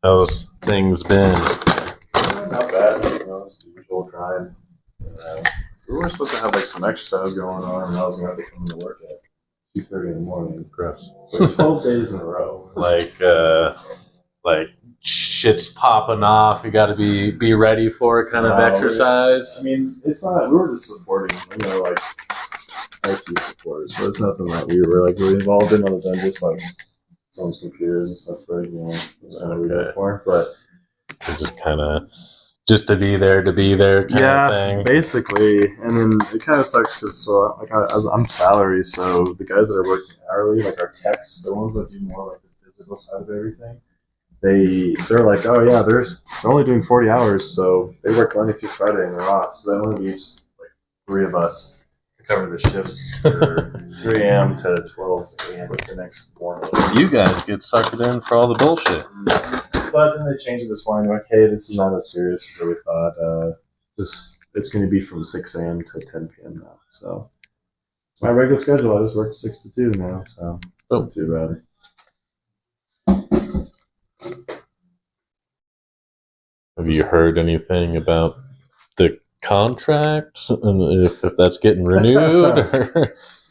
How's things been? Not bad. It's the usual grind. We were supposed to have some exercise going on, and I was going to have to come to work at 2:30 in the morning. Gross. 12 days in a row. Like shit's popping off. You got to be ready for it kind of exercise. It's not. We were just supporting, like IT support. So it's nothing that we were really involved in, other than just someone's computers and stuff, right? That's kind of what we did for. But just kind of. Just to be there kind of thing. Basically. And then it kind of sucks because I'm salary, so the guys that are working hourly, our techs, the ones that do more the physical side of everything, they're like, oh yeah, they're only doing 40 hours, so they work Monday through Friday and they're off. So that only leaves 3 of us to cover the shifts for 3 a.m. to 12 a.m. the next morning. You guys get suckered in for all the bullshit. But then they changed it this morning. Like, hey, this is not as serious as we thought. It's going to be from 6 a.m. to 10 p.m. now. So it's my regular schedule. I just work 6 to 2 now. So not too bad. Have you heard anything about the contract and if that's getting renewed?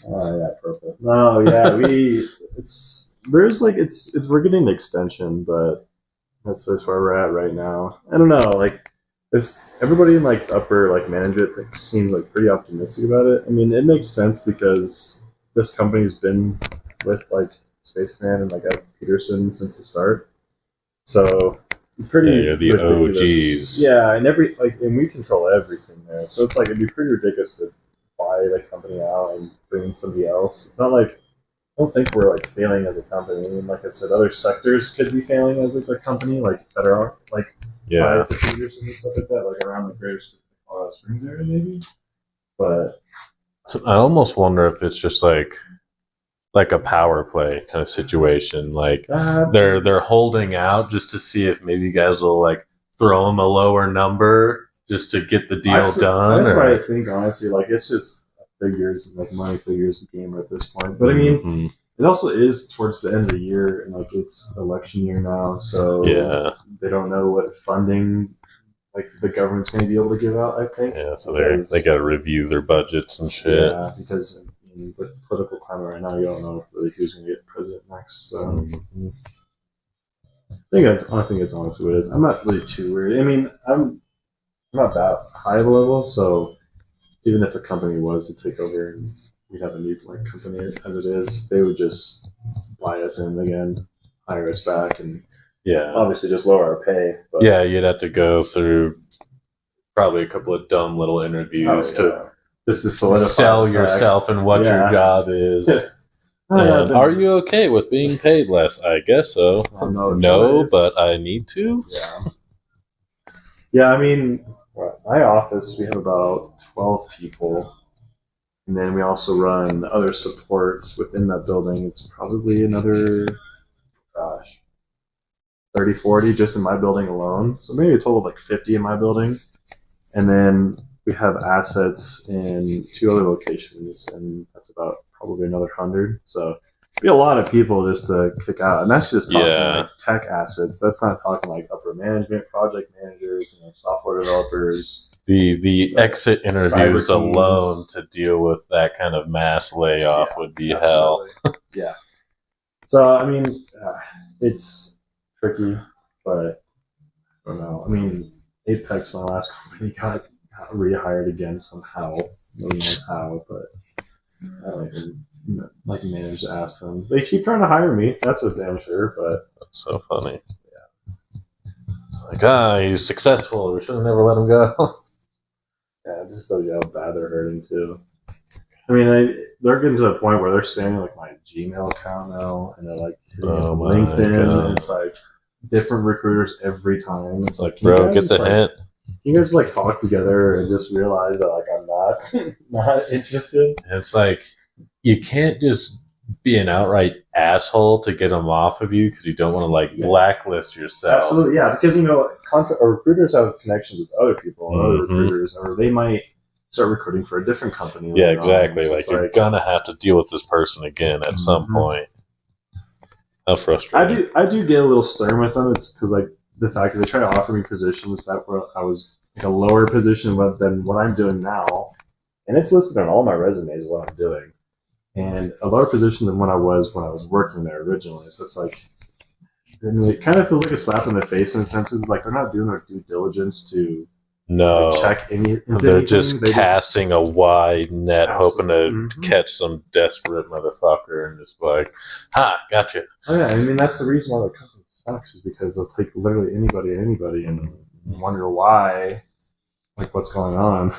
Oh yeah, perfect. No, yeah, we're getting an extension, but that's where we're at right now. I don't know, it's everybody in upper management seems pretty optimistic about it. It makes sense because this company's been with Space Command and Ed Peterson since the start. So it's pretty. Yeah, you're the ridiculous. OGs. Yeah, and we control everything there. So it's it'd be pretty ridiculous to buy the company out and bring in somebody else. It's not I don't think we're failing as a company. Like I said, other sectors could be failing as a company, that are tied to Peterson and stuff like that, around the Greater Colorado Springs area maybe. But I almost wonder if it's just like a power play kind of situation. They're holding out just to see if maybe you guys will throw them a lower number just to get the deal done. That's what I think, honestly. It's just figures and money figures game at this point. But it also is towards the end of the year, and it's election year now, so they don't know what funding the government's going to be able to give out. I think. Yeah, so they got to review their budgets and shit. Yeah, because with the political climate right now, you don't know really who's going to get president next. So I think it's honestly what it is. I'm not really too worried. I'm not that high of a level, so even if a company was to take over and we'd have a new company as it is, they would just buy us in again, hire us back, and obviously just lower our pay. But yeah, you'd have to go through probably a couple of dumb little interviews to solidify sell yourself and what your job is. Are you okay with being paid less? I guess so. No, but I need to. Yeah. My office, we have about 12 people, and then we also run other supports within that building. It's probably another, 30, 40 just in my building alone. So maybe a total of 50 in my building. And then we have assets in 2 other locations, and that's about probably another 100. So it'd be a lot of people just to kick out. And that's just talking tech assets. That's not talking upper management, project managers, software developers. The exit interviews alone to deal with that kind of mass layoff would be hell. Yeah. So, it's tricky, but I don't know. Apex, my last company, got rehired again somehow. I don't know how, but I don't even manage to ask them. They keep trying to hire me. That's for damn sure, but that's so funny. Yeah. It's he's successful. We should have never let him go. Yeah, just shows you how bad they're hurting too. They're getting to the point where they're spamming my Gmail account now, and they're LinkedIn. And it's different recruiters every time. It's bro, get the hint. You guys talk together and just realize that I'm not interested. It's you can't just be an outright asshole to get them off of you because you don't want to blacklist yourself. Absolutely, yeah. Because recruiters have connections with other people, other recruiters, or they might start recruiting for a different company. Yeah, exactly. You're gonna have to deal with this person again at some point. How frustrating! I do get a little stern with them. It's because the fact that they try to offer me positions that were I was like a lower position than what I'm doing now, and it's listed on all my resumes what I'm doing, and a lower position than what I was when I was working there originally. So it's like, I mean, it kind of feels like a slap in the face in a sense. It's like they're not doing their due diligence to No, check any. they're just casting a wide net, hoping to Mhm. catch some desperate motherfucker and just like, ha, gotcha. Oh yeah, I mean that's the reason why the company sucks is because they'll take literally anybody, and wonder why, like what's going on.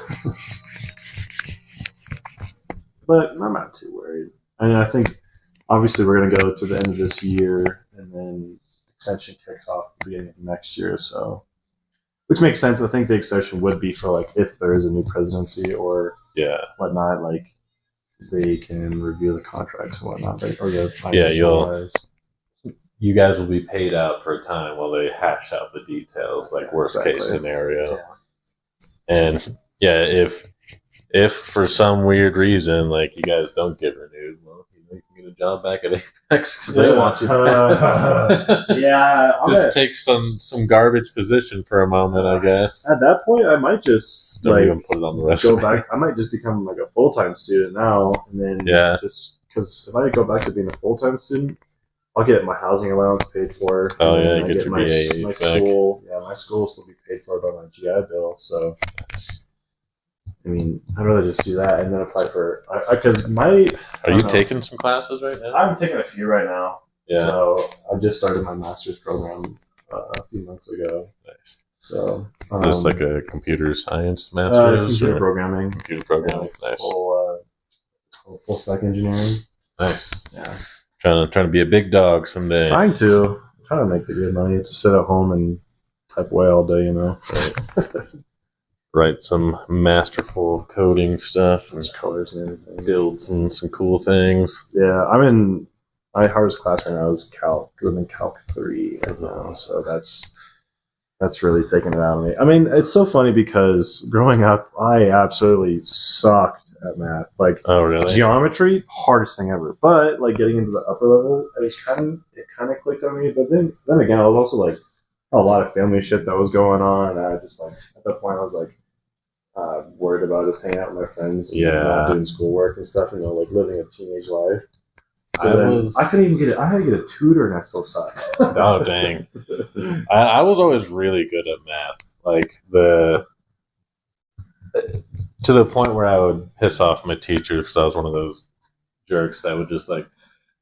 But I'm not too worried. I mean, I think obviously we're going to go to the end of this year, and then extension kicks off at the beginning of next year. So, which makes sense. I think the extension would be for like if there is a new presidency or Yeah, whatnot, like they can review the contracts and whatnot, or the yeah, financial you guys will be paid out for a time while they hash out the details, like worst exactly. case scenario. Yeah. And yeah, if for some weird reason like you guys don't get renewed, well, you can get a job back at Apex because they want you. Yeah, just take some garbage position for a moment, I guess. At that point, I might just don't even put it on the resume. Go back. I might just become like a full-time student now, and then just because if I go back to being a full-time student, I'll get my housing allowance paid for. Oh yeah, you get your my BA school. Yeah, my school will still be paid for by my GI Bill. So, I mean, I'd rather just do that and then apply for because my. Are you taking some classes right now? I'm taking a few right now. Yeah. So I just started my master's program a few months ago. Nice. So just like a computer science master's, computer programming. Computer programming. Nice. Full stack engineering. Nice. Yeah. Trying to be a big dog someday. Trying to make the good money to sit at home and type away all day, you know. Right. Write some masterful coding stuff and colors and everything. Build some cool things. Yeah, I'm in my hardest class right now is Calc. I'm in Calc 3 right now, so that's really taking it out of me. I mean, it's so funny because growing up, I absolutely sucked at math. Like, oh really? Geometry, hardest thing ever. But like getting into the upper level, it kind of clicked on me. But then again, I was also like a lot of family shit that was going on. And I just like at that point, I was like worried about just hanging out with my friends, not doing schoolwork and stuff. You know, like living a teenage life. So I couldn't even get it. I had to get a tutor, and I still sucked. Oh dang! I was always really good at math. Like to the point where I would piss off my teacher because I was one of those jerks that would just like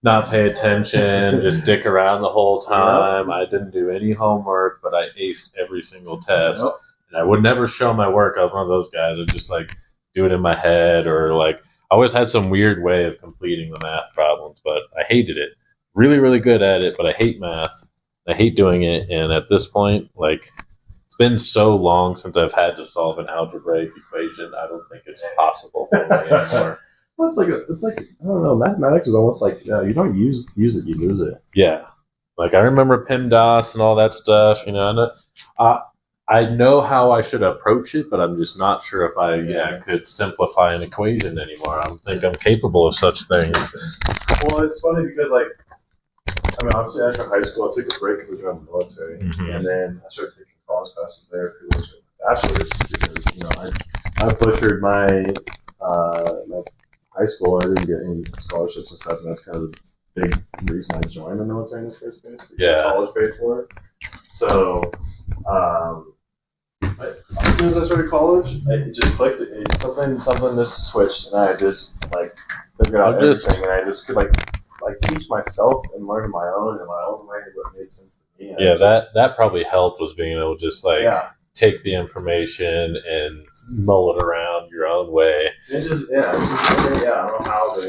not pay attention, just dick around the whole time. Yep. I didn't do any homework, but I aced every single test. Yep. And I would never show my work. I was one of those guys that just like do it in my head, or like I always had some weird way of completing the math problems, but I hated it. Really, really good at it, but I hate math. I hate doing it. And at this point, like, it's been so long since I've had to solve an algebraic equation. I don't think it's possible for me anymore. Well, it's like I don't know. Mathematics is almost like you don't use it, you lose it. Yeah, like I remember PIMDOS and all that stuff. You know, I know how I should approach it, but I'm just not sure if I could simplify an equation anymore. I don't think I'm capable of such things. Well, it's funny because like. I mean, obviously, after high school, I took a break because I joined the military, and then I started taking college classes there for my bachelor's because I butchered my high school. I didn't get any scholarships and stuff, and that's kind of the big reason I joined the military in the first place. To get college paid for it. So, as soon as I started college, it just clicked. Something just switched, and I just like figured out everything, and I just could like teach myself and learn my own way what made sense to me. Yeah, that probably helped, was being able to just take the information and mull it around your own way. It's just I don't know how it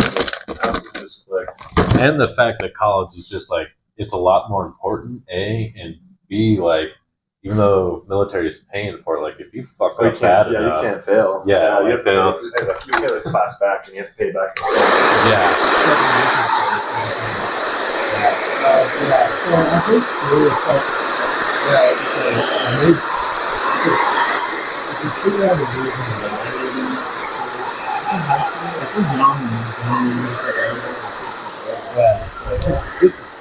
just clicked. And the fact that college is just like it's a lot more important, A, and B, like even though military is paying for it, like if you fuck up bad enough, you can't fail. Yeah, you have to you get the class back and you have to pay back. Yeah. So I think if you figure out a reason why,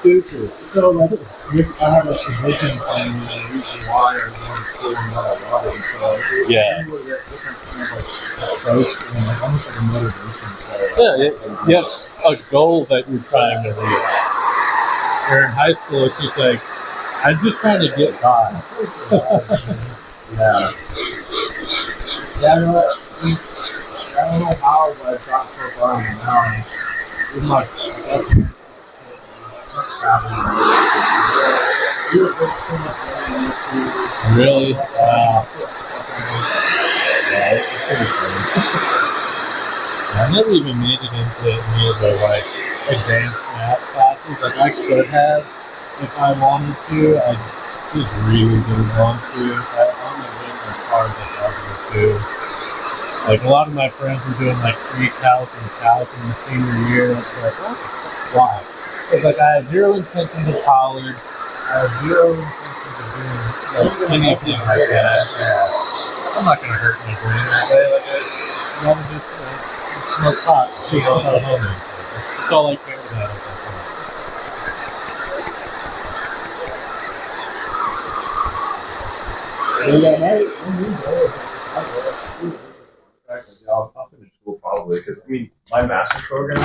Super. So, like, if I have a position and the reason why or going to school and what I love it. So, Yeah. you would get different kind of like approach and like almost like a motivation. Yeah, you have a goal that you're trying to reach. Or in high school, it's just like, I'm just trying to get by. Yeah. Yeah, I know what. I don't know how, but I got so far now. It's much. Really? Wow. Yeah, it's pretty funny. I never even made it into any of the like advanced math classes. Like I could have if I wanted to. I just really didn't want to. I only went as far as like algebra two. Like a lot of my friends were doing like pre-calc and calc in the senior year. It's like, why? It's like I had zero intentions of college. I have zero intentions of doing like anything like that. I'm not gonna hurt my brain that way. Like I want to just smoke pot, see how it's home. That's all I care about at that point. I'll finish school probably because I mean my master's program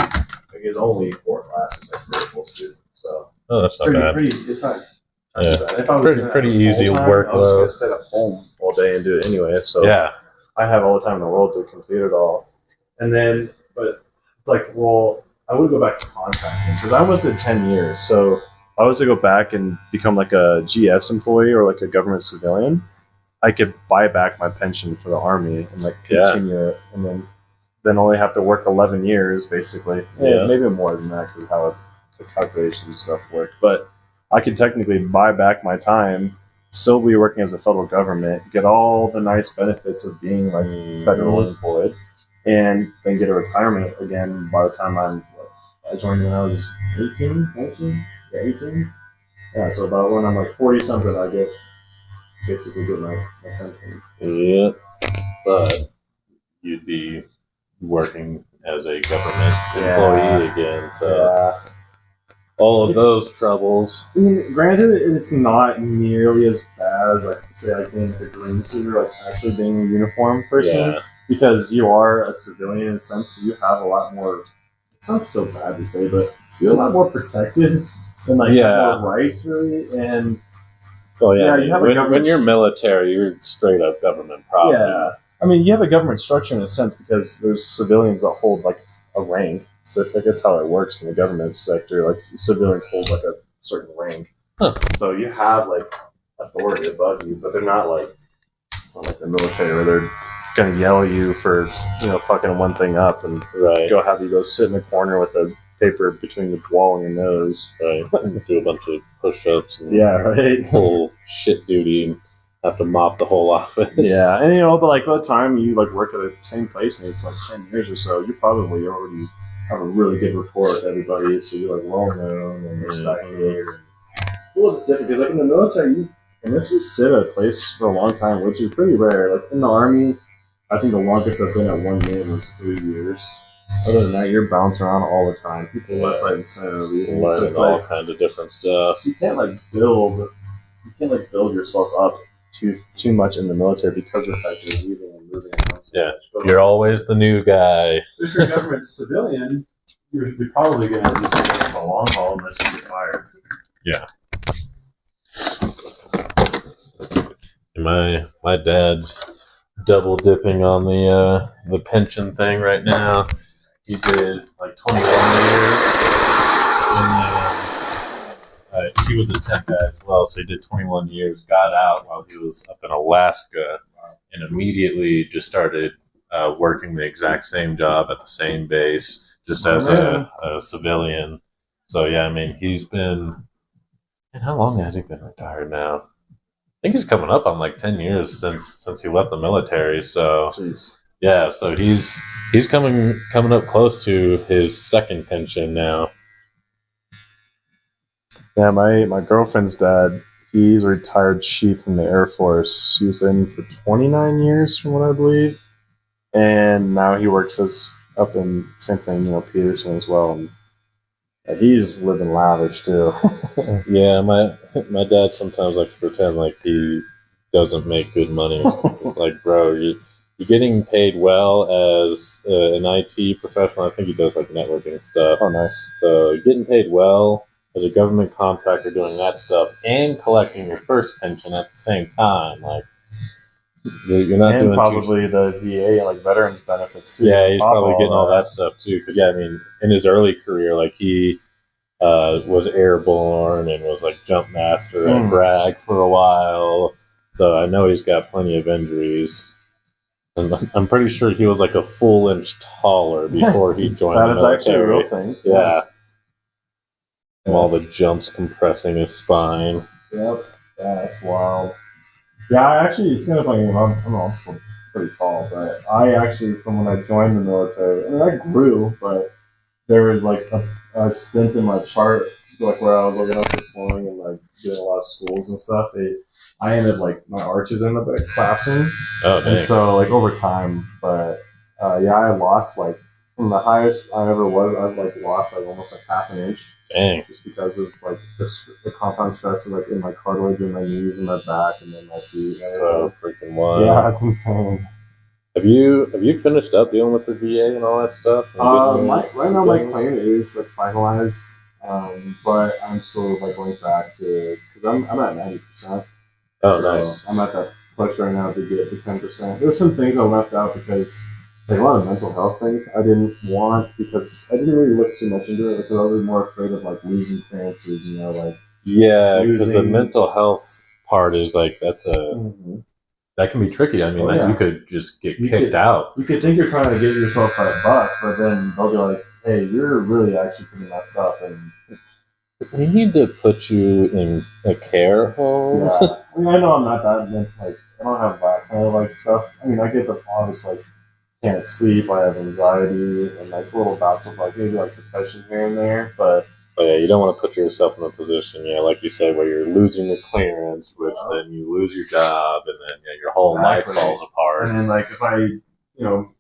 like, is only 4 classes like for a full student, so Oh, that's not bad. it's not Yeah. too bad. If I was Pretty- doing it pretty as a easy full-time, workload. I was gonna stay at home all day and do it anyway. So Yeah. I have all the time in the world to complete it all. And then, but it's like, well, I would go back to contracting because I almost did 10 years. So if I was to go back and become like a GS employee or like a government civilian, I could buy back my pension for the army and like continue it, and then only have to work 11 years basically. Yeah. Maybe more than that because how the calculations and stuff work. But I could technically buy back my time, still be working as a federal government, get all the nice benefits of being like federal employed, and then get a retirement again by the time I joined when I was 18, 19? Yeah, 18. Yeah, so about when I'm like 40 something, I get basically get my pension. Yeah. But you'd be working as a government employee again, so all of those troubles. I mean, granted, it's not nearly as bad as like say like being a green suit or like actually being a uniform person, because you are a civilian in a sense. So you have a lot more. It sounds so bad to say, but you're a lot more protected and like more rights really. And oh yeah, you have when you're military, you're straight up government property. Yeah, I mean, you have a government structure in a sense because there's civilians that hold like a rank. So I think that's how it works in the government sector. Like civilians hold like a certain rank. Huh. So you have like authority above you, but they're not like it's not like the military where they're gonna yell at you for fucking one thing up and go have you go sit in a corner with a paper between the wall and your nose. Right. Do a bunch of push-ups and right. whole shit duty and have to mop the whole office. Yeah, and but like by the time you like work at the same place maybe for like 10 years or so, you probably already have a really good rapport with everybody, so you're like well known and respected. It's a little bit different because like in the military, unless you sit at a place for a long time, which is pretty rare. Like in the army, I think the longest I've been at one game was 3 years. Other than that, you're bouncing around all the time. People left, right, and center. Learning all kinds of different stuff. So you can't build yourself up too much in the military because of the fact you're leaving and moving around. Yeah, you're always the new guy. If you're a government civilian, you're probably going to just be there for the long haul unless you get fired. Yeah. My dad's double dipping on the pension thing right now. He did like 21 years. He was a tech guy as well, so he did 21 years. Got out while he was up in Alaska, and immediately just started working the exact same job at the same base, just as a civilian. So yeah, I mean, he's been. And how long has he been retired now? I think he's coming up on like 10 years since he left the military. So yeah, so he's coming up close to his second pension now. Yeah, my girlfriend's dad, he's a retired chief in the Air Force. He was in for 29 years, from what I believe, and now he works up in same thing, Peterson as well. He's living lavish too. Yeah, my dad sometimes likes to pretend like he doesn't make good money. It's like, bro, you're getting paid well as an IT professional. I think he does like networking stuff. Oh, nice. So you're getting paid well as a government contractor doing that stuff and collecting your first pension at the same time. Like you're not And doing probably the VA, like veterans benefits too. Yeah, he's Top probably getting all that stuff too. Because yeah, I mean, in his early career, like he was airborne and was like jump master at Bragg for a while. So I know he's got plenty of injuries. And I'm pretty sure he was like a full inch taller before he joined That the is military. actually a real thing. Yeah. Yes. All the jumps compressing his spine. Yep. Yeah, that's wild. Yeah, it's kind of funny. I'm still pretty tall, but I actually, from when I joined the military, I mean, I grew, but there was like a stint in my chart, like where I was looking up deploying and like doing a lot of schools and stuff. I ended like my arches ended up collapsing, Oh, dang. and so like over time, but yeah, I lost like from the highest I ever was. I've like lost like almost like half an inch. Dang. Just because of like the compound stress like in my cartilage and my knees and my back and then my feet. So freaking wild. Yeah, it's insane. Have you finished up dealing with the VA and all that stuff? Right now my claim is like finalized, but I'm still like going back to because I'm at 90%. Oh, so nice. I'm at that push right now to get the 10%. There's some things I left out because like a lot of mental health things I didn't want because I didn't really look too much into it because I was more afraid of like losing clearances, you know, like because the mental health part is like that's that can be tricky. I mean, you could just get kicked out. You could think you're trying to get yourself a buck, but then they'll be like, "Hey, you're really actually pretty messed up." And we need to put you in a care home. Yeah, I mean, I know I'm not that like I don't have that kind of like stuff. I mean, I get the obvious like can't sleep, I have anxiety, and like little bouts of like maybe like depression here and there, but. But yeah, you don't want to put yourself in a position, like you said, where you're losing the clearance, which then you lose your job, and then your whole life falls apart. And then, like, if I,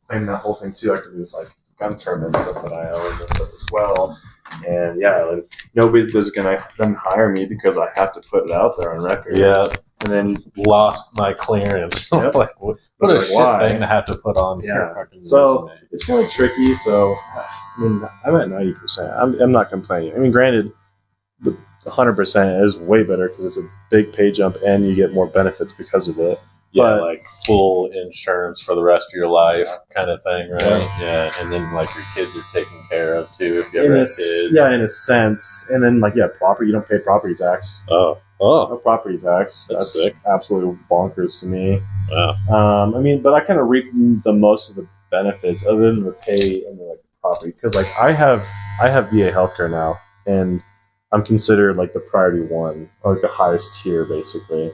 claim that whole thing too, I could lose like gun permit stuff that I own and stuff as well. And yeah, like nobody's gonna then hire me because I have to put it out there on record. Yeah. And then lost my clearance. Yep. What a shit thing to have to put on your fucking resume. It's it's kind of tricky. So, I mean, I'm at 90%. I'm not complaining. I mean, granted, the 100% is way better because it's a big pay jump and you get more benefits because of it. Yeah, but, like full insurance for the rest of your life kind of thing, right? Yeah, and then like your kids are taken care of too if you ever have kids. Yeah, in a sense. And then like property, you don't pay property tax. Oh. No property tax. That's sick. Absolutely bonkers to me. Wow. I mean, but I kind of reap the most of the benefits other than the pay and the like property because like I have VA healthcare now and I'm considered like the priority one or like the highest tier basically.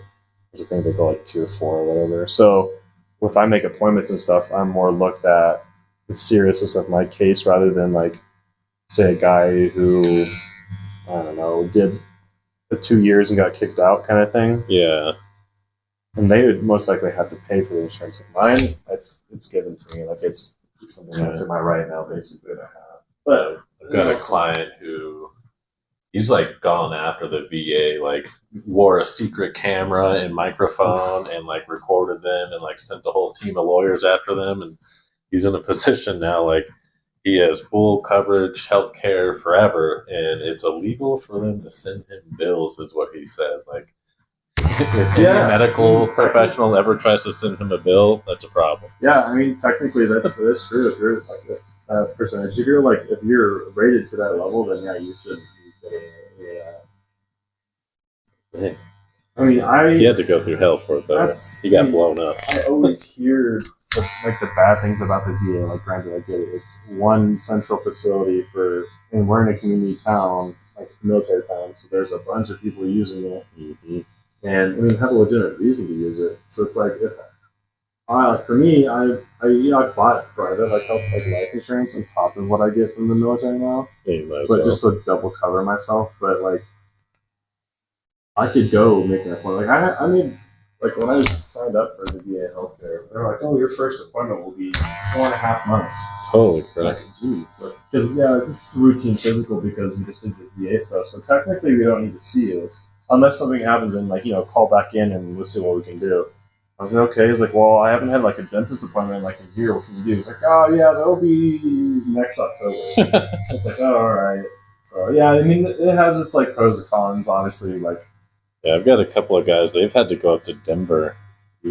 I think they go like 2 or 4 or whatever. So if I make appointments and stuff, I'm more looked at the seriousness of my case rather than like say a guy who I don't know did the 2 years and got kicked out kind of thing. Yeah. And they would most likely have to pay for the insurance. Like mine, it's given to me. Like it's something that's in my right now, basically. To have. But I've got a client who he's like gone after the VA, like wore a secret camera and microphone and like recorded them and like sent a whole team of lawyers after them. And he's in a position now like he has full coverage, health care forever, and it's illegal for them to send him bills, is what he said. Like, if any medical professional ever tries to send him a bill, that's a problem. Yeah, I mean, technically that's true. If you're like a percentage, if you're rated to that level, then yeah, you should be getting Yeah. I mean, he had to go through hell for it, though. He got blown up. I always hear the bad things about the VA. Like, granted, I get it. It's one central facility and we're in a community town, like a military town, so there's a bunch of people using it. Mm-hmm. And I mean, have a legitimate reason to use it. So it's like, for me, I bought private like life insurance on top of what I get from the military now, just to double cover myself. But like, I could go make an appointment. Like I made like when I signed up for the VA healthcare, they're like, "Oh, your first appointment will be 4.5 months." Holy It's crap! like, geez, because yeah, it's routine physical because you just did the VA stuff. So technically, we don't need to see you unless something happens and call back in and we'll see what we can do. I was like, okay. He's like, well, I haven't had like a dentist appointment in like a year. What can you do? He's like, oh yeah, that'll be next October. It's like, oh, all right. So yeah, I mean, it has its like pros and cons. Honestly, like Yeah, I've got a couple of guys. They've had to go up to Denver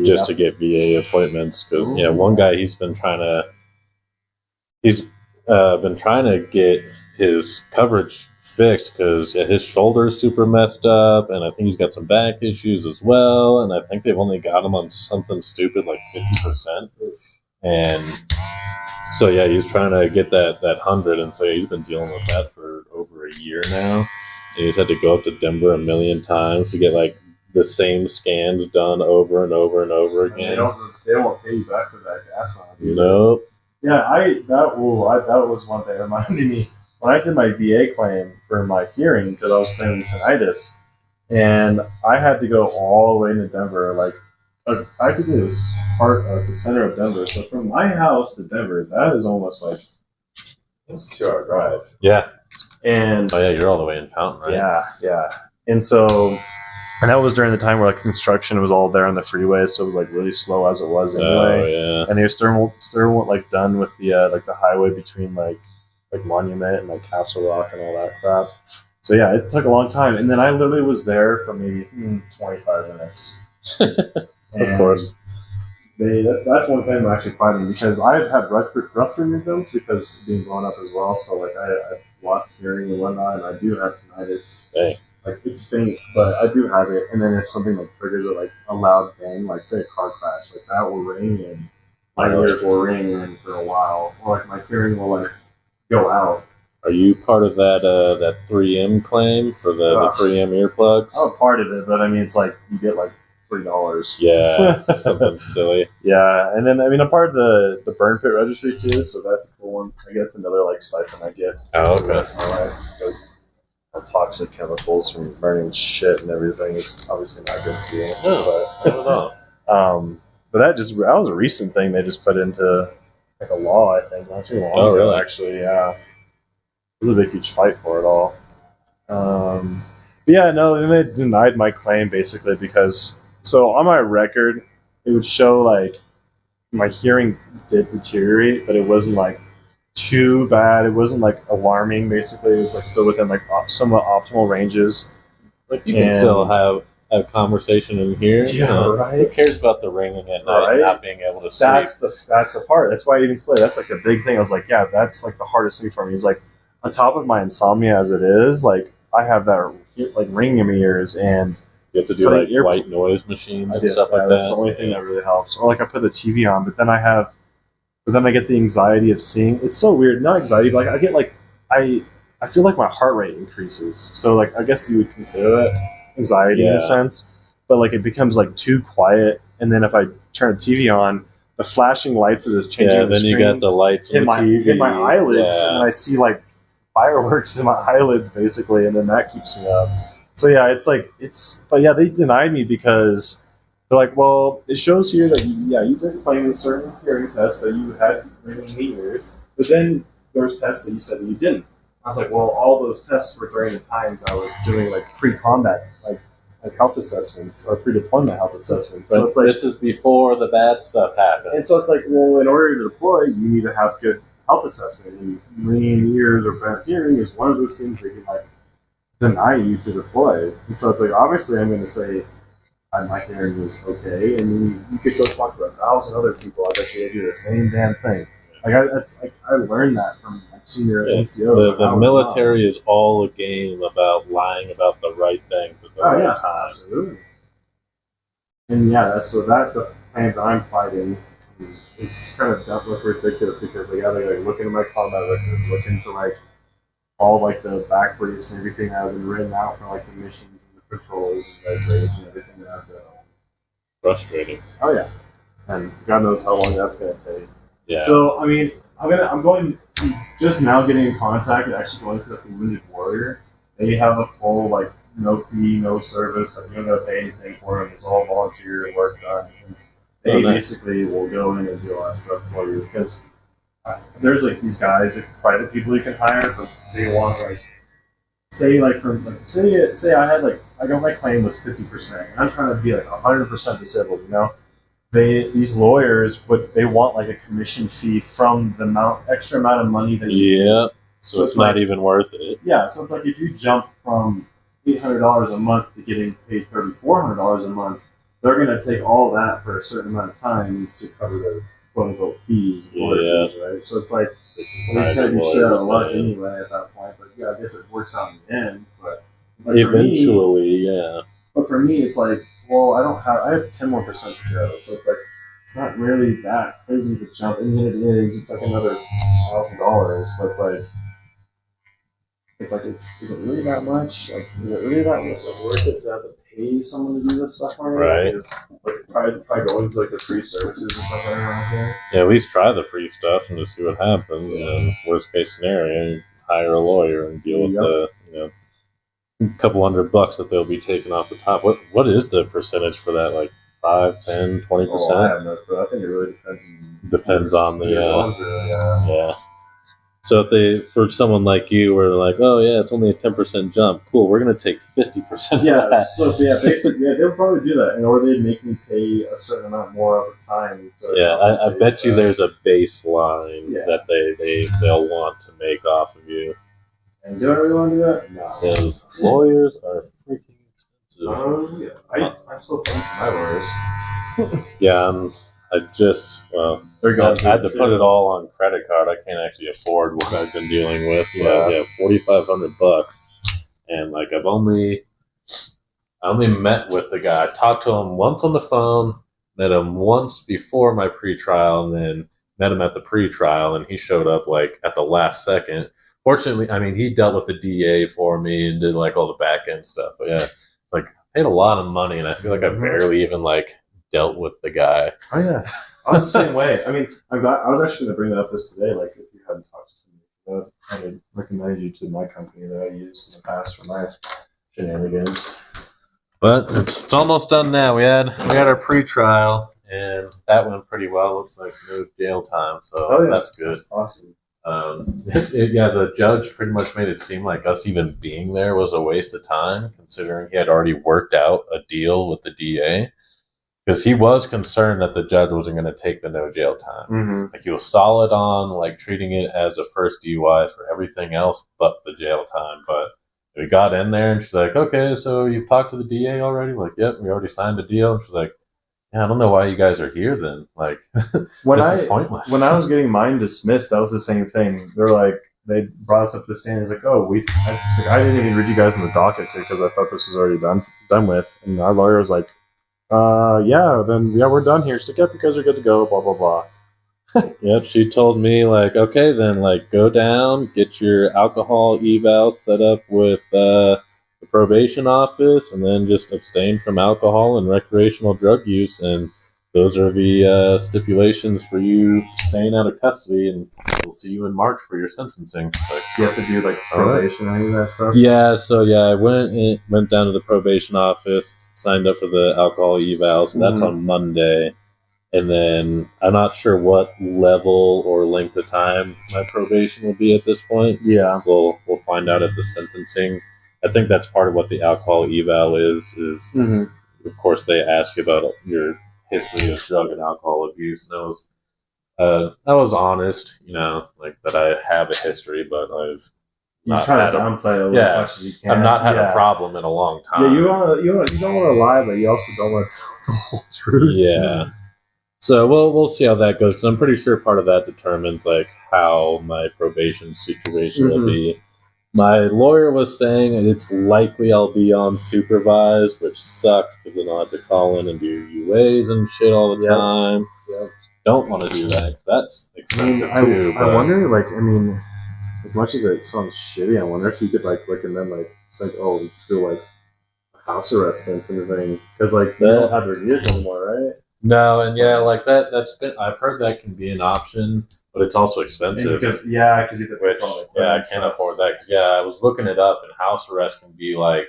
just to get VA appointments because one guy he's been trying to get his coverage fixed because his shoulder is super messed up, and I think he's got some back issues as well. And I think they've only got him on something stupid like 50%. And so yeah, he's trying to get that 100, and so he's been dealing with that for over a year now. And he's had to go up to Denver a million times to get like the same scans done over and over and over again. They don't pay you back for that gas on it. Nope. Yeah, that was one thing that reminded me when I did my VA claim for my hearing because I was claiming tinnitus, and I had to go all the way into Denver. Like, I had to do this part of the center of Denver. So from my house to Denver, that is almost like it's a 2-hour drive. Yeah. And oh yeah, you're all the way in Fountain, right? Yeah. And so, and that was during the time where like construction was all there on the freeway, so it was like really slow as it was anyway. Oh yeah. And they were still like done with the like the highway between like Monument and like Castle Rock and all that crap. So yeah, it took a long time, and then I literally was there for maybe 25 minutes. Of course. That's one thing I'm actually fighting because I've had rupture rhythms because being grown up as well. So like I've lost hearing and whatnot, and I do have tinnitus. Hey. Like it's faint, but I do have it. And then if something like triggers it, like a loud bang, like say a car crash, like that will ring, and my ears will ring for a while, or like my hearing will like go out. Are you part of that 3M claim for the 3M earplugs? I'm part of it, but I mean it's like you get like $3. Yeah, something silly. Yeah, and then I mean I'm part of the burn pit registry too, so that's a cool one. I guess another like stipend I get. Oh, okay. For the rest of my life because toxic chemicals from burning shit and everything is obviously not good for you. No, I don't know. But that was a recent thing they just put into like a law, I think, not too long ago. Oh, really? Actually, yeah. It was a big, huge fight for it all. But yeah, no, then they denied my claim basically because so on my record it would show like my hearing did deteriorate, but it wasn't like too bad. It wasn't like alarming. Basically, it was like still within like somewhat optimal ranges. Like you can still have a conversation in here. Yeah, right. Who cares about the ringing at night and not being able to sleep? That's the part. That's why I even split. That's like a big thing. I was like, yeah, that's like the hardest thing for me. Is like on top of my insomnia as it is, like I have that like ringing in my ears, and you have to do like white noise machines and stuff like that. That's the only thing that really helps. Or like I put the TV on, but then I get the anxiety of seeing. It's so weird. Not anxiety, but like I get like I feel like my heart rate increases. So like I guess you would consider that anxiety in a sense. But like it becomes like too quiet, and then if I turn the TV on, the flashing lights that is changing. Yeah, then you got the lights hit my eyelids, and I see like fireworks in my eyelids basically, and then that keeps me up. So yeah, but yeah, they denied me because they're like, well, it shows here that you did claim a certain hearing test that you had ringing in the ears, but then there's tests that you said that you didn't. I was like, well, all those tests were during the times I was doing like pre-combat, like health assessments or pre-deployment health assessments. So it's like, this is before the bad stuff happened. And so it's like, well, in order to deploy, you need to have good health assessment. And ringing in the ears or bad hearing is one of those things that can like deny you to deploy. And so it's like, obviously, I'm going to say my hearing is okay, and you could go talk to 1,000 other people. I bet you they do the same damn thing. Like I learned that from senior NCO. The military is all a game about lying about the right things at the right time. Absolutely. And yeah, that's the plan that I'm fighting. It's kind of look ridiculous because they got like look into my combat records, look into like all like the back briefs and everything that have been written out for like the missions and the patrols and the grades and everything that I've done. Frustrating. Oh yeah, and God knows how long that's gonna take. Yeah. So I mean, I'm going just now getting in contact and actually going to the Wounded Warrior. They have a full like no fee, no service. Like you don't gotta pay anything for it. It's all volunteer work done. And they basically will go in and do all that stuff for you because there's like these guys, like private people you can hire, but they want like say like from like say I had like I got my claim was 50%, and I'm trying to be like 100% disabled. You know, these lawyers, but they want like a commission fee from the extra amount of money that you so it's not like, even worth it. Yeah, so it's like if you jump from $800 a month to getting paid $3,400 a month, they're going to take all that for a certain amount of time to cover their quote unquote fees, fees, right? So it's like you kind of do shit out of luck anyway at that point. But yeah, I guess it works out in the end. But eventually, yeah. But for me, it's like, well, I have 10 more percent to go, so it's like it's not really that crazy to jump. I mean, it is. It's like another $1,000, but is it really that much? Like, is it really that much worth it to have to pay someone to do this stuff for you? Right. Like, try going to like the free services and stuff like that. Yeah, at least try the free stuff and just see what happens. And worst case scenario, hire a lawyer and deal with the couple $100 that they'll be taking off the top. What is the percentage for that? Like 5, 10, 20%? Oh, I have no clue. I think it really depends on the yeah. So if for someone like you, where they're like, oh yeah, it's only a 10% jump. Cool, we're gonna take 50%. Yeah. So basically, they'll probably do that, or they'd make me pay a certain amount more over time. I bet you there's a baseline that they'll want to make off of you. And do I really want to do that? No. Because lawyers are freaking expensive. I'm still paying for my lawyers. Yeah, I had to put it all on credit card. I can't actually afford what I've been dealing with. Yeah, $4,500, and like I only met with the guy. I talked to him once on the phone, met him once before my pre-trial, and then met him at the pre-trial, and he showed up like at the last second. Fortunately, I mean, he dealt with the DA for me and did like all the back end stuff. But yeah, it's like I paid a lot of money, and I feel like I barely even like dealt with the guy. Oh yeah, I was the same way. I mean, I was actually going to bring that up today. Like, if you hadn't talked to somebody, I would recommend you to my company that I used in the past for my shenanigans. But it's almost done now. We had our pre-trial, and that went pretty well. Looks like no jail time, so that's good. That's awesome. The judge pretty much made it seem like us even being there was a waste of time, considering he had already worked out a deal with the DA. Because he was concerned that the judge wasn't going to take the no jail time. Mm-hmm. Like he was solid on like treating it as a first DUI for everything else but the jail time. But we got in there and she's like, okay, so you've talked to the DA already? We're like, yep, we already signed a deal. And she's like, yeah, I don't know why you guys are here then. Like, this is pointless. When I was getting mine dismissed, that was the same thing. They're like, they brought us up to the stand. He's like, oh, I didn't even read you guys in the docket because I thought this was already done with. And our lawyer was like, we're done here. Stick up because you're good to go, blah, blah, blah. Yep, she told me, like, okay, then, like, go down, get your alcohol eval set up with the probation office, and then just abstain from alcohol and recreational drug use, and those are the stipulations for you staying out of custody, and we'll see you in March for your sentencing. Like, you have to do, like, probation and any of that stuff? Yeah, so, I went down to the probation office, signed up for the alcohol eval, so that's on Monday. And then I'm not sure what level or length of time my probation will be at this point. Yeah. We'll find out at the sentencing. I think that's part of what the alcohol eval is of course they ask you about your history of drug and alcohol abuse. And I was honest, like that I have a history, but I've try to downplay it as much as you can. I've not had a problem in a long time. Yeah, you don't want to lie, but you also don't want to tell the whole truth. Yeah. So we'll see how that goes. 'Cause I'm pretty sure part of that determines like how my probation situation will be. My lawyer was saying it's likely I'll be on supervised, which sucks because then I'll have to call in and do UAs and shit all the time. Yep. Don't want to do that. That's expensive too. I wonder, as much as it sounds shitty, I wonder if you could recommend do house arrest since anything, because you don't have your vehicle anymore, right? No, and that's been. I've heard that can be an option, but it's also expensive. Because you have to I can't afford that. Because I was looking it up, and house arrest can be like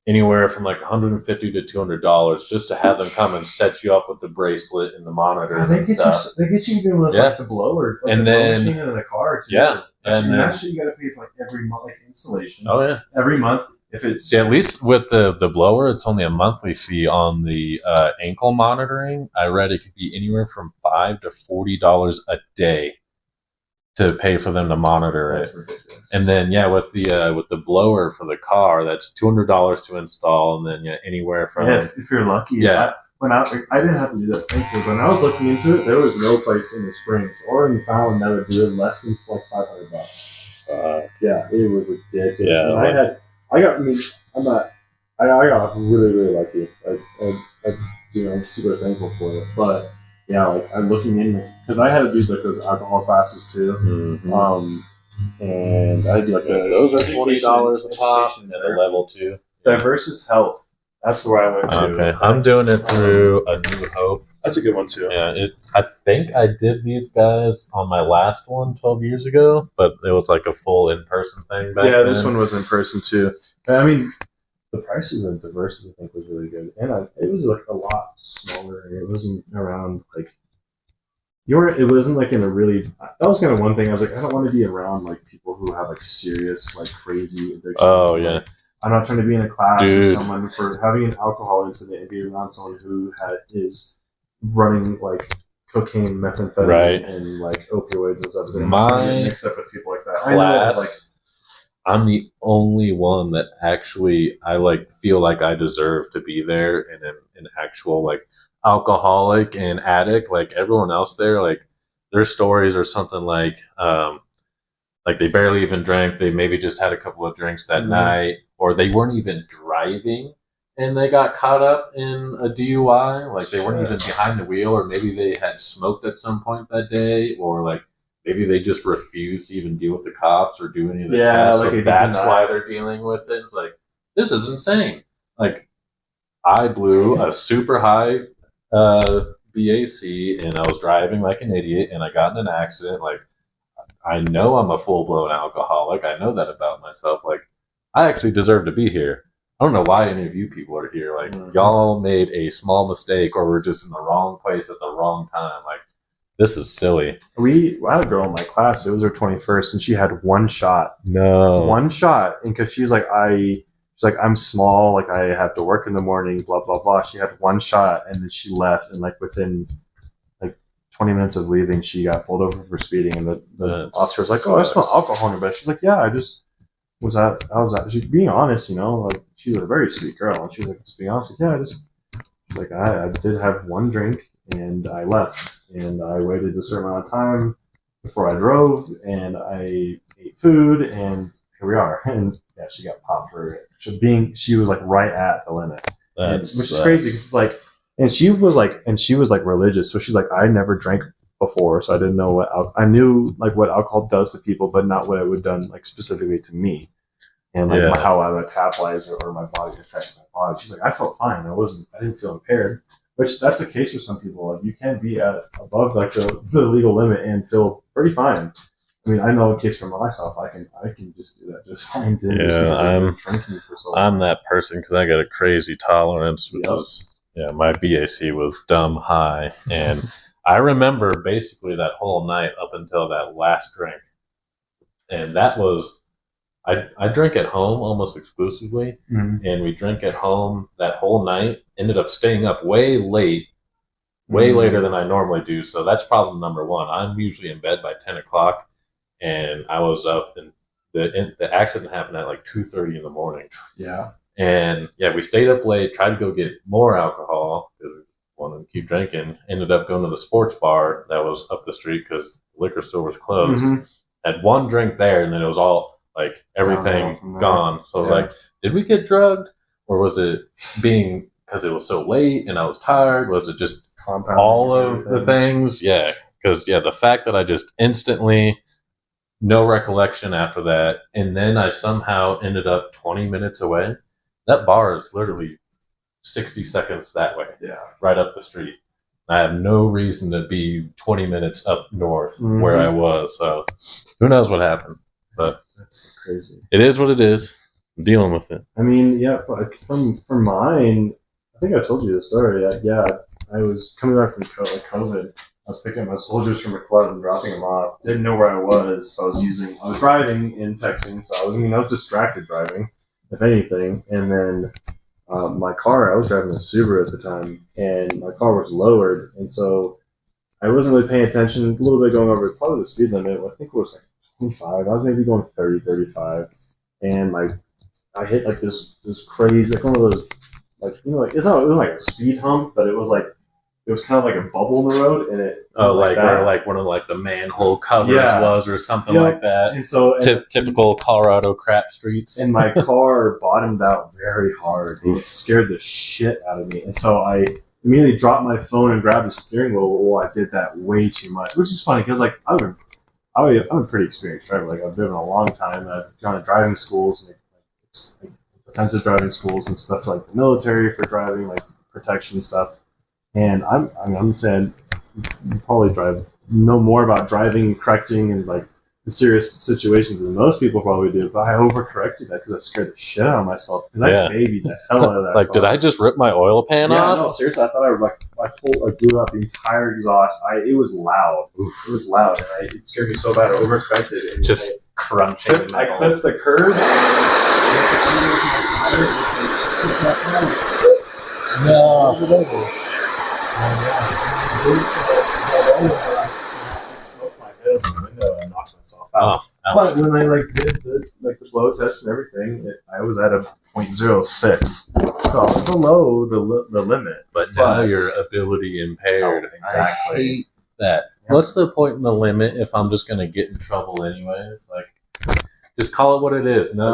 anywhere from like $150 to $200 just to have them come and set you up with the bracelet and the monitors and stuff. They get you even with like the blower, like and the then blow machine in a car too. Yeah, and then that shit you got to pay for like every month, like installation. Oh yeah, every month. If it's at least with the blower, it's only a monthly fee on the ankle monitoring. I read it could be anywhere from $5 to $40 a day to pay for them to monitor it. And then with the blower for the car, that's $200 to install, and then anywhere from if you're lucky. I didn't have to do that, thankfully. But when I was looking into it, there was no place in the Springs or in Fallon that would do it less than like $500. Yeah, it was ridiculous. Yeah, and I got really, really lucky. I'm super thankful for it. But yeah, like I'm looking in because I had to do like those alcohol classes too. Mm-hmm. And I do like those are $20 a pop. And the level 2. Diverse is Health. That's where I went to. Okay, I'm doing it through A New Hope. That's a good one too. Yeah, I think I did these guys on my last one 12 years ago, but it was like a full in-person thing back then. This one was in person too. I mean, the prices of Diverse, I think, was really good, and it was like a lot smaller. It wasn't around like it wasn't like in a really. That was kind of one thing. I was like, I don't want to be around like people who have like serious, like crazy addictions. Oh yeah. Like, I'm not trying to be in a class with someone for having an alcohol incident and be around someone who is running like cocaine, methamphetamine, and like opioids and stuff. My mixed up with people like that. Class, I'm the only one that actually I like feel like I deserve to be there and an actual like alcoholic and addict. Like everyone else there, like their stories are something like they barely even drank. They maybe just had a couple of drinks that night, or they weren't even driving and they got caught up in a DUI. Like they weren't even behind the wheel, or maybe they had smoked at some point that day, or like maybe they just refused to even deal with the cops or do any of the tests. So that's why they're dealing with it. Like, this is insane. Like, I blew a super high BAC and I was driving like an idiot and I got in an accident. Like, I know I'm a full-blown alcoholic. I know that about myself. Like, I actually deserve to be here. I don't know why any of you people are here. Like, y'all made a small mistake or were just in the wrong place at the wrong time. Like, this is silly. I had a girl in my class. It was her 21st, and she had one shot. No. One shot. And because she's like, I'm small. Like, I have to work in the morning, blah, blah, blah. She had one shot, and then she left. And, like, within 20 minutes of leaving, she got pulled over for speeding, and the officer was like, "Oh, I smell alcohol in her breath." She's like, "Yeah, I just was that. I was that." She's being honest, like she was a very sweet girl, and she was like, "To be honest, like, I did have one drink, and I left, and I waited a certain amount of time before I drove, and I ate food, and here we are." And yeah, she got popped for it. She was like right at the limit, which is crazy. It's like. And she was like religious, so she's like, I never drank before, so I didn't know I knew like what alcohol does to people, but not what it would done like specifically to me, and like how I metabolize or my body affects my body. She's like, I felt fine. I didn't feel impaired, which that's the case for some people. Like you can be above like the legal limit and feel pretty fine. I mean, I know a case for myself. I can just do that just fine. I'm drinking for so long. I'm that person because I got a crazy tolerance, which is. Yeah, my BAC was dumb high, and I remember basically that whole night up until that last drink, and that was I drink at home almost exclusively, and we drank at home that whole night. Ended up staying up way later than I normally do. So that's problem number one. I'm usually in bed by 10 o'clock, and I was up, and the accident happened at like 2:30 in the morning. Yeah. And yeah, we stayed up late, tried to go get more alcohol because we wanted to keep drinking. Ended up going to the sports bar that was up the street because the liquor store was closed. Had one drink there, and then it was all like everything gone. So I was like, did we get drugged? Or was it being because it was so late and I was tired? Was it just all of the things? Yeah, because the fact that I just instantly no recollection after that, and then I somehow ended up 20 minutes away. That bar is literally 60 seconds that way, right up the street. I have no reason to be 20 minutes up north where I was. So who knows what happened? But that's crazy. It is what it is. I'm dealing with it. I mean, yeah, from mine, I think I told you the story. Yeah, I was coming back from COVID. I was picking up my soldiers from a club and dropping them off. Didn't know where I was, so I was driving and texting. So I was distracted driving, if anything. And then I was driving a Subaru at the time, and my car was lowered, and so I wasn't really paying attention. A little bit going over probably the speed limit. I think it was like 25. I was maybe going 30, 35, and I hit like this crazy, like one of those, like, like it wasn't like a speed hump, but it was kind of like a bubble in the road, and it where like one of like the manhole covers was, or something like that. And so typical Colorado crap streets. And my car bottomed out very hard. It scared the shit out of me, and so I immediately dropped my phone and grabbed the steering wheel. Well, I did that way too much, which is funny because like I'm a pretty experienced driver. Like I've driven a long time. I've gone to driving schools, like defensive driving schools and stuff, like the military for driving, like protection stuff. And I'm saying you probably know more about driving, correcting, and like in serious situations than most people probably do. But I overcorrected that because I scared the shit out of myself because I babied the hell out of that. Like, car. Did I just rip my oil pan off? No, seriously, I thought I blew out the entire exhaust. It was loud. Oof. It was loud, and it scared me so bad. I overcorrected and just crunching. I clipped the curb. No. But when I did the flow test and everything, I was at a 0.06, so below the limit. But now your ability impaired. Oh, exactly. I hate that. Yep. What's the point in the limit if I'm just going to get in trouble anyways? Like, just call it what it is. No,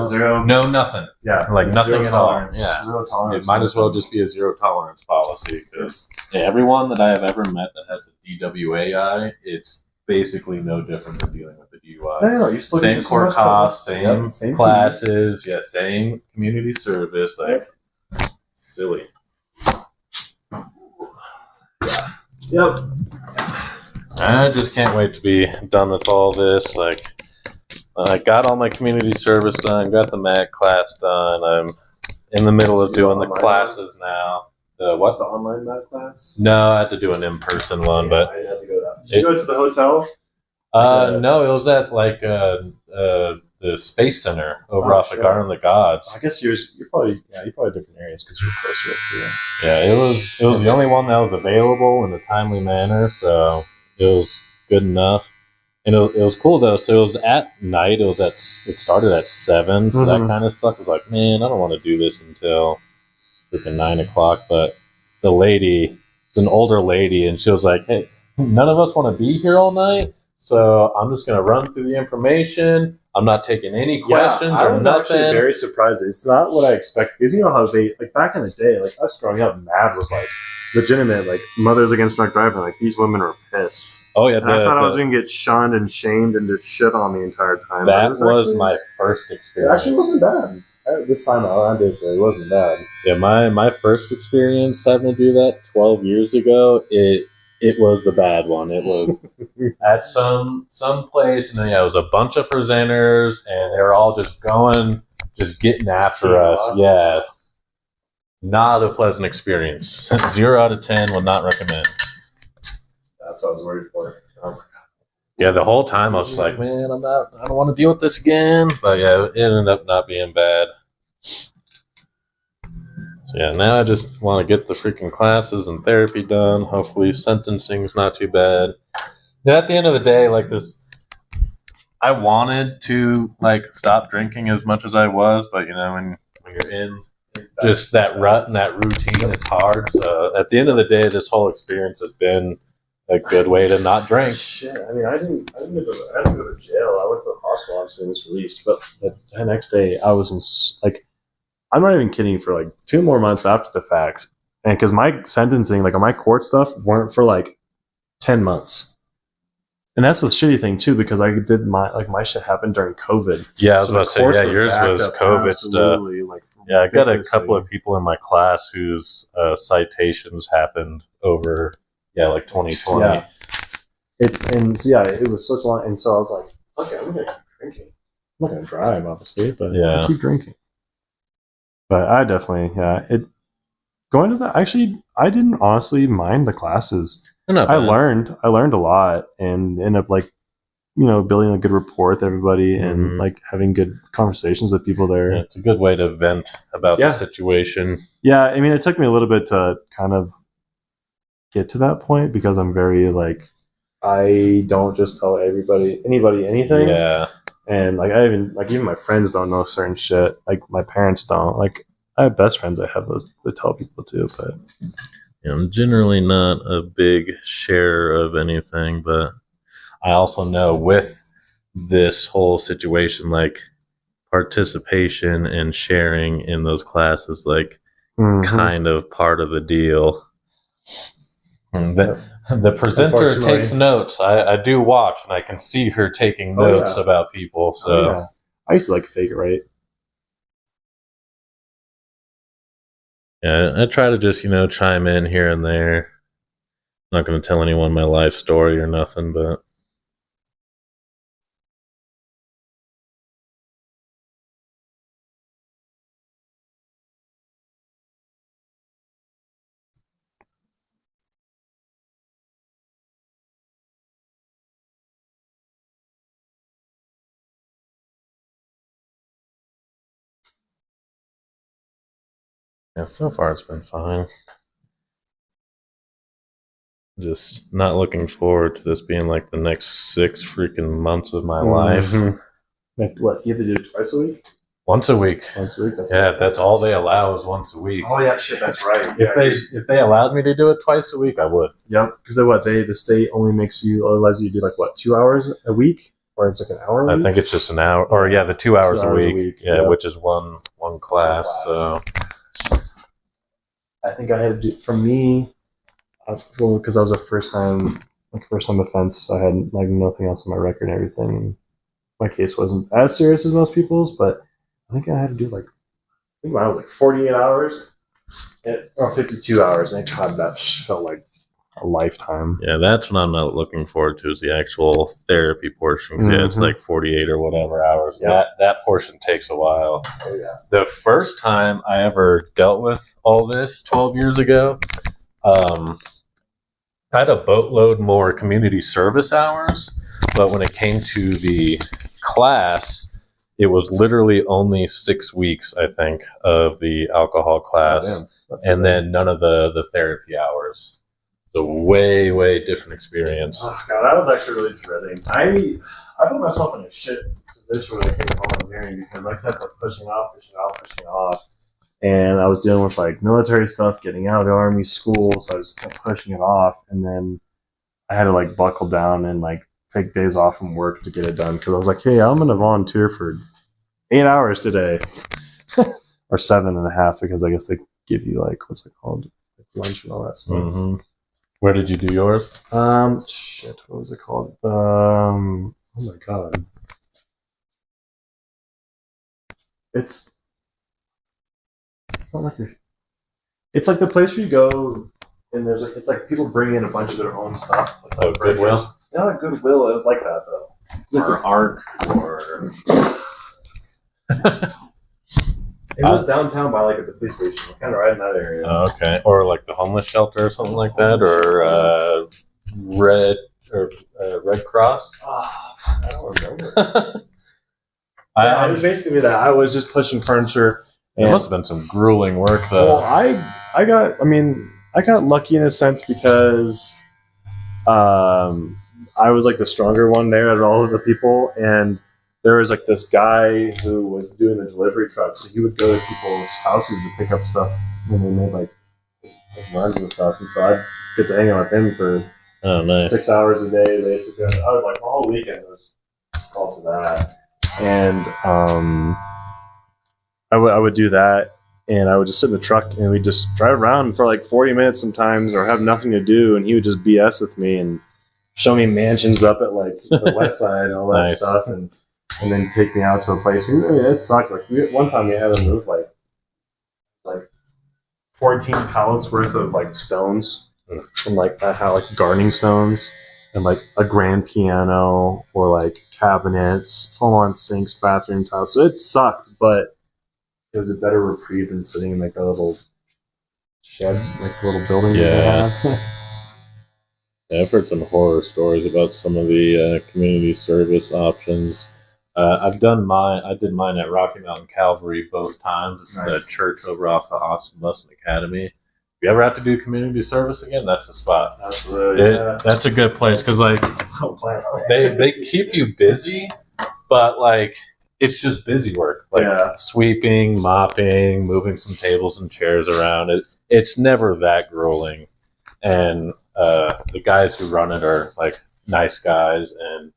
nothing. Yeah, like nothing at all. Yeah, zero tolerance. It might as well just be a zero tolerance policy because everyone that I have ever met that has a DWAI, it's basically no different than dealing with the DUI. No, same court costs, same classes, fees. Same community service. Like, silly. Yep. I just can't wait to be done with all this. Like, I got all my community service done, got the MAC class done. I'm in the middle of doing the classes now. The what? The online MAC class? No, I had to do an in-person one, but I had to go to that. Did you go to the hotel? No, it was at like the Space Center over off of Garden of the Gods. I guess you're probably different areas because you're closer up to it. Yeah, it was the only one that was available in a timely manner, so it was good enough. And it was cool though. So it was at night. It started at 7, so that kind of sucked. I was like, man, I don't want to do this until freaking 9 o'clock. But the lady, it's an older lady, and she was like, hey, none of us want to be here all night, so I'm just gonna run through the information. I'm not taking any questions or nothing. I was actually very surprised. It's not what I expected because you know how they like back in the day, like us growing up, MAD was like legitimate, like Mothers Against Drunk Driving. Like these women were pissed. Oh yeah, I thought I was gonna get shunned and shamed and just shit on the entire time. That was my first experience. It actually wasn't bad. This time I did, but it wasn't bad. Yeah, my first experience having to do that 12 years ago, it was the bad one. It was at some place, and then it was a bunch of presenters, and they were all just getting after us. Yeah, not a pleasant experience. 0 out of 10 would not recommend. That's what I was worried for. Yeah, the whole time I was just like, man, I don't want to deal with this again. But yeah, it ended up not being bad. So yeah, now I just want to get the freaking classes and therapy done. Hopefully sentencing's not too bad. Yeah, at the end of the day, like this, I wanted to like stop drinking as much as I was, but you know, when you're in just that rut and that routine, it's hard. So at the end of the day, this whole experience has been a good way to not drink. Shit, I mean, I didn't go to jail. I went to the hospital after I was released, but the next day I was in I'm not even kidding, for like 2 more months after the fact. And because my sentencing, like on my court stuff, weren't for like 10 months. And that's the shitty thing too, because I did my shit happened during COVID. Yeah, I was about to say, yeah, yours was COVID stuff. Like, yeah, I got a couple of people in my class whose citations happened over, like 2020. Yeah. It was such a long, and so I was like, okay, I'm gonna keep drinking. I'm not gonna drive, obviously, but yeah, I keep drinking. But I definitely, yeah, it going to the actually, I didn't honestly mind the classes. Not I bad. learned a lot and ended up like building a good rapport with everybody and like having good conversations with people there. Yeah, it's a good way to vent about Yeah. the situation. Yeah, I mean, it took me a little bit to kind of get to that point because I'm very like I don't just tell anybody anything. Yeah. And like I even my friends don't know certain shit. Like my parents don't. Like I have best friends I have those to tell people too, but I'm generally not a big sharer of anything, but I also know with this whole situation, like participation and sharing in those classes, like kind of part of the deal. The presenter takes notes. I do watch, and I can see her taking notes about people. So I used to like fake it, right? Yeah, I try to just chime in here and there. I'm not going to tell anyone my life story or nothing, but yeah, so far it's been fine. Just not looking forward to this being like the next 6 freaking months of my life. Like what? You have to do it twice a week? Once a week. Once a week. That's all they allow is once a week. Oh yeah, shit, that's right. If they allowed me to do it twice a week, I would. Yep, because the state only allows you to do like what 2 hours a week, or it's like an hour. I think it's just an hour, or the 2 hours a week. Yeah, which is one class. So I think I had to do for me. Well, because I was a first time offense, I had like nothing else on my record and everything. And my case wasn't as serious as most people's, but I think I had to do like I think mine was like 48 hours or 52 hours, and God, that felt like a lifetime. Yeah, that's what I'm not looking forward to is the actual therapy portion. Yeah, it's like 48 or whatever hours. Yep. That portion takes a while. Oh yeah. The first time I ever dealt with all this 12 years ago, I had a boatload more community service hours, but when it came to the class, it was literally only 6 weeks, I think, of the alcohol class, and then none of the therapy hours. So way, way different experience. Oh god, I was actually really dreading. I put myself in a shit position when I came to volunteering because I kept pushing off. And I was dealing with like military stuff, getting out of the army, school, so I just kept pushing it off. And then I had to like buckle down and like take days off from work to get it done because I was like, hey, I'm going to volunteer for 8 hours today, or 7.5 because I guess they give you like what's it called, like lunch and all that stuff. Mm-hmm. Where did you do yours? Shit, what was it called? Oh my god, it's not like it's like the place where you go and there's like it's like people bring in a bunch of their own stuff. Like Goodwill. Not a Goodwill. It was like that though. Or Arc or. It was downtown by like at the police station, kind of right in that area. Oh, okay, or like the homeless shelter or something like that, or Red Cross. I don't remember. It was basically that. I was just pushing furniture. It must have been some grueling work, though. Well, I got lucky in a sense because I was like the stronger one there out of all of the people, and there was like this guy who was doing the delivery truck, so he would go to people's houses to pick up stuff when they made like runs and stuff, and so I'd get to hang out with him for 6 hours a day, basically. I would like the whole weekend was all to that, and I would do that, and I would just sit in the truck, and we'd just drive around for like 40 minutes sometimes, or have nothing to do, and he would just BS with me and show me mansions up at like the west side and all that stuff, and then take me out to a place. It sucked. Like one time we had to move like 14 pallets worth of like stones, and like gardening stones, and like a grand piano, or like cabinets, full on sinks, bathroom tiles. So it sucked, but it was a better reprieve than sitting in like a little shed, like a little building. Yeah. That they had. Yeah, I've heard some horror stories about some of the community service options. I've done mine. I did mine at Rocky Mountain Calvary both times. It's Nice. the church over off of Austin Lesson Academy. If you ever have to do community service again, that's the spot. Absolutely. Yeah. That's a good place because like Don't plan on it. they keep you busy, but like it's just busy work, like Yeah. sweeping, mopping, moving some tables and chairs around. It's never that grueling, and the guys who run it are like nice guys, and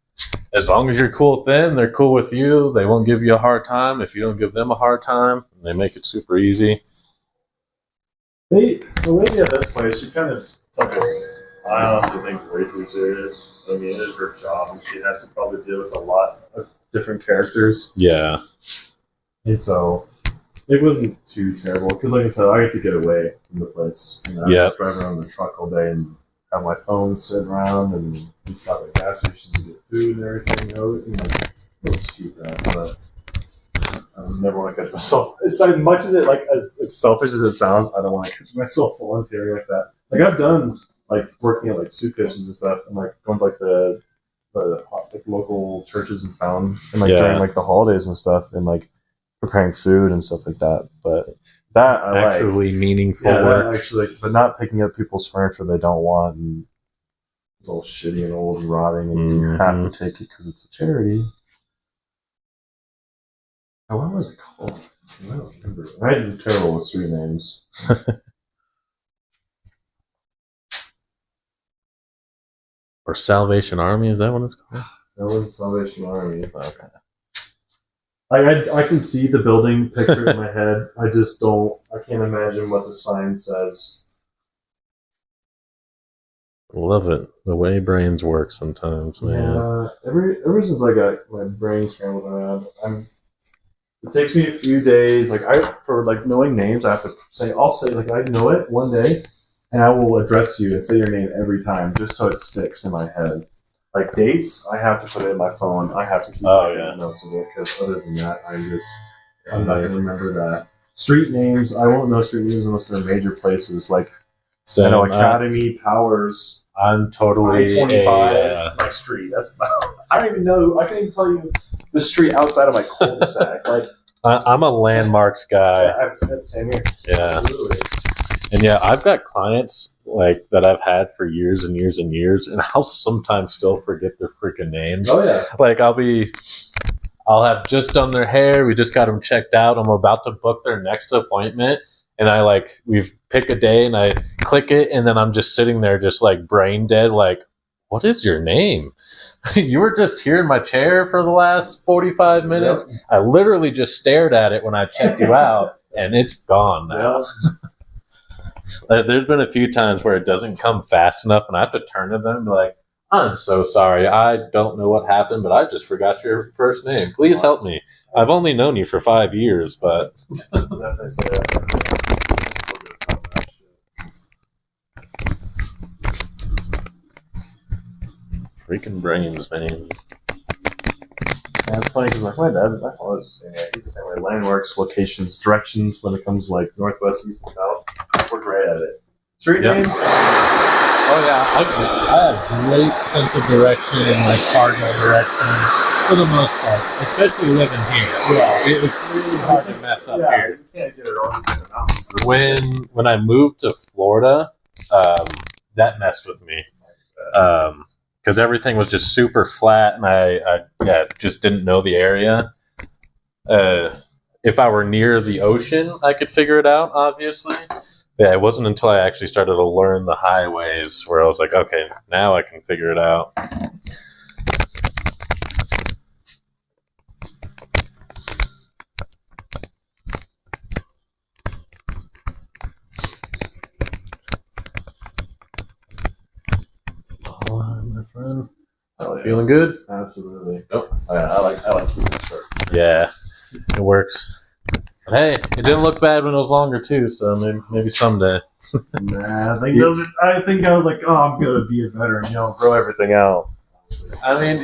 as long as you're cool with them, they're cool with you. They won't give you a hard time if you don't give them a hard time. They make it super easy. The lady at this place, she kind of took it. I honestly think way too serious. I mean, it is her job, and she has to probably deal with a lot of different characters. Yeah, And so it wasn't too terrible because, like I said, I had to get away from the place. You know, I Yep. was driving around the truck all day and have my phone sitting around and stop at gas stations to get food and everything. It was cute, but I never want to catch myself. It's as much as as selfish as it sounds. I don't want to catch myself volunteering like that. Like I've done like working at like soup kitchens and stuff, and like going to like the like local churches and found and like Yeah. during like the holidays and stuff, and like preparing food and stuff like that. But that I like. actually meaningful Yeah, work. actually, but not picking up people's furniture they don't want, and it's all shitty and old and rotting, and you have to take it because it's a charity. Oh, what was it called? I don't remember. I had terrible with street names. Or Salvation Army, is that what it's called? That was Salvation Army. Okay. I can see the building picture in my head. I just don't. I can't imagine what the sign says. Love it. The way brains work sometimes, man. Yeah. Ever since I got my brain scrambled around, it takes me a few days. For knowing names, I have to say. I'll say like I know it one day, and I will address you and say your name every time, just so it sticks in my head. Like dates, I have to put it in my phone. I have to keep notes of it because other than that, I'm not going to remember that. Street names, I won't know street names unless they're major places like So I know Academy, Powers. I'm totally I-25, my street. That's I don't even know. I can't even tell you the street outside of my cul-de-sac. I'm a landmarks guy. Same here. Yeah. Absolutely. And yeah, I've got clients like that I've had for years and years and years, and I'll sometimes still forget their freaking names. Oh yeah. Like I'll have just done their hair. We just got them checked out. I'm about to book their next appointment, and we've pick a day, and I click it, and then I'm just sitting there, just like brain dead. Like, what is your name? You were just here in my chair for the last 45 minutes. Yep. I literally just stared at it when I checked you out, and it's gone now. Yep. There's been a few times where it doesn't come fast enough, and I have to turn to them and be like, I'm so sorry. I don't know what happened, but I just forgot your first name. Please help me. I've only known you for 5 years, but... Freaking brains, man. Yeah, it's funny because like my dad, my father's the same way. He's the same way. Landmarks, locations, directions. When it comes to like northwest, east, and south, we're great at it. Street names. Oh yeah, I have great sense of direction and like cardinal directions for the most part, especially living here. Yeah, it's really hard to mess up here. You can't get it all. When I moved to Florida, that messed with me. Because everything was just super flat, and I just didn't know the area. If I were near the ocean, I could figure it out, obviously. Yeah, it wasn't until I actually started to learn the highways where I was like, okay, now I can figure it out. My friend. Oh, yeah. Feeling good? Absolutely. Oh, yeah, I like keeping it short. Yeah, it works. But hey, it didn't look bad when it was longer too, so maybe someday. Nah, I think I was like, oh, I'm gonna be a veteran, grow everything out. I mean,